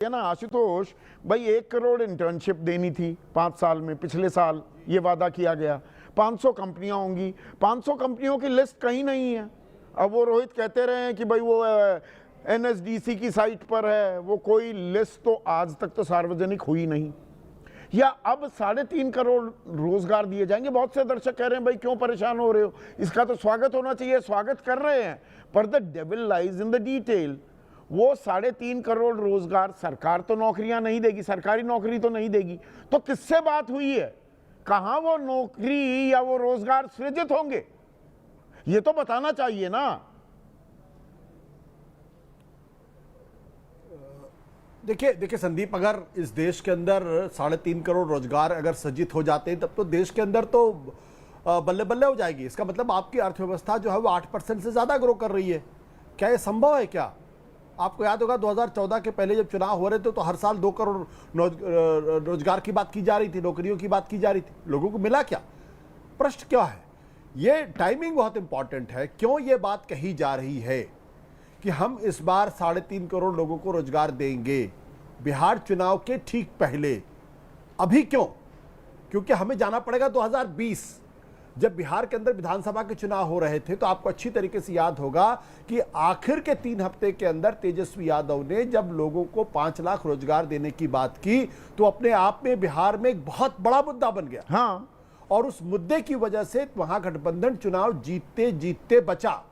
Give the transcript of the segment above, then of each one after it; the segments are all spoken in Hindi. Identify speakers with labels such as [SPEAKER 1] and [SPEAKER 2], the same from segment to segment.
[SPEAKER 1] है ना आशुतोष भाई, 1 करोड़ इंटर्नशिप देनी थी 5 साल में, पिछले साल ये वादा किया गया। 500 कंपनियां होंगी, 500 कंपनियों की लिस्ट कहीं नहीं है। अब वो रोहित कहते रहे हैं कि भाई वो NSDC की साइट पर है, वो कोई लिस्ट तो आज तक तो सार्वजनिक हुई नहीं। या अब 3.5 करोड़ रोजगार दिए जाएंगे। बहुत से दर्शक कह रहे हैं भाई क्यों परेशान हो रहे हो, इसका तो स्वागत होना चाहिए, स्वागत कर रहे हैं, पर the devil lies in the detail. वो 3.5 करोड़ रोजगार सरकार तो नौकरियां नहीं देगी, सरकारी नौकरी तो नहीं देगी, तो किससे बात हुई है, कहां वो नौकरी या वो रोजगार सृजित होंगे, ये तो बताना चाहिए ना।
[SPEAKER 2] देखिए संदीप, अगर इस देश के अंदर 3.5 करोड़ रोजगार अगर सृजित हो जाते हैं तब तो देश के अंदर तो बल्ले बल्ले हो जाएगी। इसका मतलब आपकी अर्थव्यवस्था जो है वो 8% से ज्यादा ग्रो कर रही है। क्या ये संभव है? क्या आपको याद होगा 2014 के पहले जब चुनाव हो रहे थे तो हर साल 2 करोड़ रोजगार की बात की जा रही थी, नौकरियों की बात की जा रही थी। लोगों को मिला क्या? प्रश्न क्या है? ये टाइमिंग बहुत इंपॉर्टेंट है। क्यों ये बात कही जा रही है कि हम इस बार 3.5 करोड़ लोगों को रोजगार देंगे बिहार चुनाव के ठीक पहले? अभी क्यों? क्योंकि हमें जाना पड़ेगा 2020, जब बिहार के अंदर विधानसभा के चुनाव हो रहे थे। तो आपको अच्छी तरीके से याद होगा कि आखिर के 3 हफ्ते के अंदर तेजस्वी यादव ने जब लोगों को 5 लाख रोजगार देने की बात की तो अपने आप में बिहार में एक बहुत बड़ा मुद्दा बन गया।
[SPEAKER 1] हाँ,
[SPEAKER 2] और उस मुद्दे की वजह से महागठबंधन चुनाव जीतते जीतते बचा।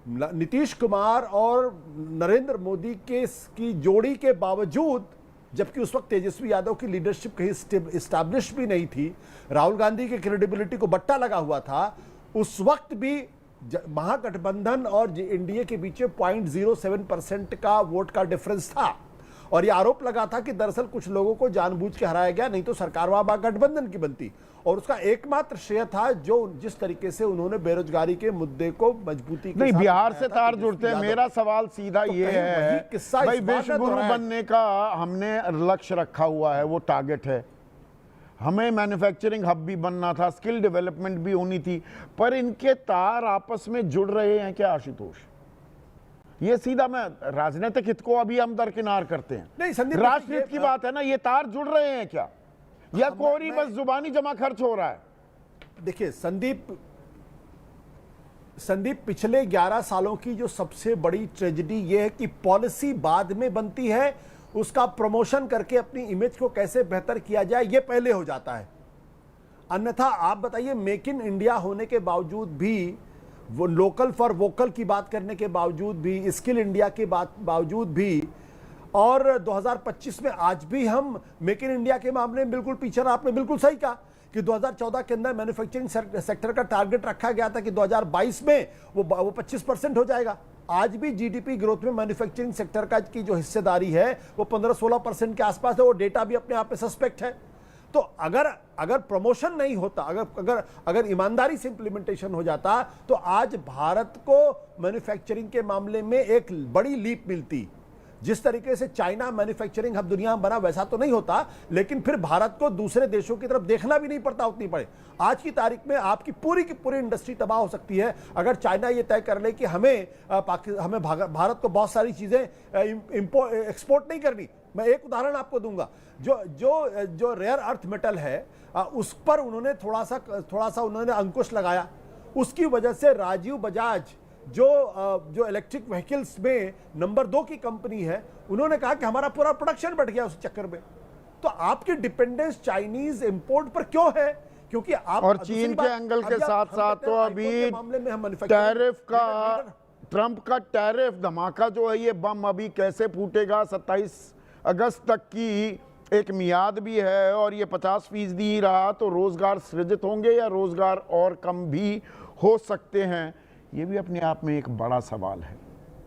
[SPEAKER 2] नीतीश कुमार और नरेंद्र मोदी की जोड़ी के बावजूद, जबकि उस वक्त तेजस्वी यादव की लीडरशिप कहीं इस्टेब्लिश भी नहीं थी, राहुल गांधी की क्रेडिबिलिटी को बट्टा लगा हुआ था, उस वक्त भी महागठबंधन और एनडीए के बीच 0.07% का वोट का डिफरेंस था। और यह आरोप लगा था कि दरअसल कुछ लोगों को जानबूझ के हराया गया, नहीं तो सरकार वहां महागठबंधन की बनती। और उसका एकमात्र श्रेय था जो जिस तरीके से उन्होंने बेरोजगारी के मुद्दे को मजबूती के
[SPEAKER 1] नहीं,
[SPEAKER 2] साथ
[SPEAKER 1] बिहार से तार जुड़ते हैं। मेरा सवाल सीधा
[SPEAKER 2] तो
[SPEAKER 1] ये है भाई, विश्व गुरु बनने का हमने लक्ष्य रखा हुआ है, वो टारगेट है। हमें मैन्युफैक्चरिंग हब भी बनना था, स्किल डेवलपमेंट भी होनी थी, पर इनके तार आपस में जुड़ रहे हैं क्या आशुतोष? ये सीधा मैं राजनीतिक हित को अभी हम दरकिनार करते हैं,
[SPEAKER 2] नहीं संदीप,
[SPEAKER 1] राष्ट्रहित की बात है ना, ये तार जुड़ रहे हैं क्या, या कोरी बस जुबानी जमा खर्च हो रहा है?
[SPEAKER 2] देखिए संदीप, पिछले 11 सालों की जो सबसे बड़ी ट्रेजेडी ये है कि पॉलिसी बाद में बनती है, उसका प्रमोशन करके अपनी इमेज को कैसे बेहतर किया जाए ये पहले हो जाता है। अन्यथा आप बताइए, मेक इन इंडिया होने के बावजूद भी, वो लोकल फॉर वोकल की बात करने के बावजूद भी, स्किल इंडिया के बावजूद भी, और 2025 में आज भी हम मेक इन इंडिया के मामले में बिल्कुल पीछे। आपने बिल्कुल सही कहा कि 2014 के अंदर मैन्युफैक्चरिंग सेक्टर का टारगेट रखा गया था कि 2022 में वो 25% हो जाएगा। आज भी जीडीपी ग्रोथ में मैन्युफैक्चरिंग सेक्टर का की जो हिस्सेदारी है वो 15-16% के आसपास है। वो डेटा भी अपने आप में सस्पेक्ट है। तो अगर प्रमोशन नहीं होता, अगर ईमानदारी से इंप्लीमेंटेशन हो जाता, तो आज भारत को मैन्युफैक्चरिंग के मामले में एक बड़ी लीप मिलती। जिस तरीके से चाइना मैन्युफैक्चरिंग हब दुनिया में बना वैसा तो नहीं होता, लेकिन फिर भारत को दूसरे देशों की तरफ देखना भी नहीं पड़ता उतनी पड़े। आज की तारीख में आपकी पूरी की पूरी इंडस्ट्री तबाह हो सकती है अगर चाइना ये तय कर ले कि हमें भारत को बहुत सारी चीजें एक्सपोर्ट नहीं करनी। मैं एक उदाहरण आपको दूंगा, जो रेयर अर्थ मेटल है उस पर उन्होंने थोड़ा सा उन्होंने अंकुश लगाया। उसकी वजह से राजीव बजाज जो इलेक्ट्रिक व्हीकल्स में नंबर 2 की कंपनी है, उन्होंने कहा कि हमारा पूरा प्रोडक्शन बढ़ गया उस चक्कर में। तो आपकी डिपेंडेंस चाइनीज इंपोर्ट पर क्यों है? क्योंकि आप
[SPEAKER 1] और चीन के एंगल के साथ साथ तो अभी टैरिफ का, ट्रंप का टैरिफ धमाका जो है, ये बम अभी कैसे फूटेगा, 27 अगस्त तक की एक मियाद भी है, और ये 50% ही रहा तो रोजगार सृजित होंगे या रोजगार और कम भी हो सकते हैं, ये भी अपने आप में एक बड़ा सवाल है।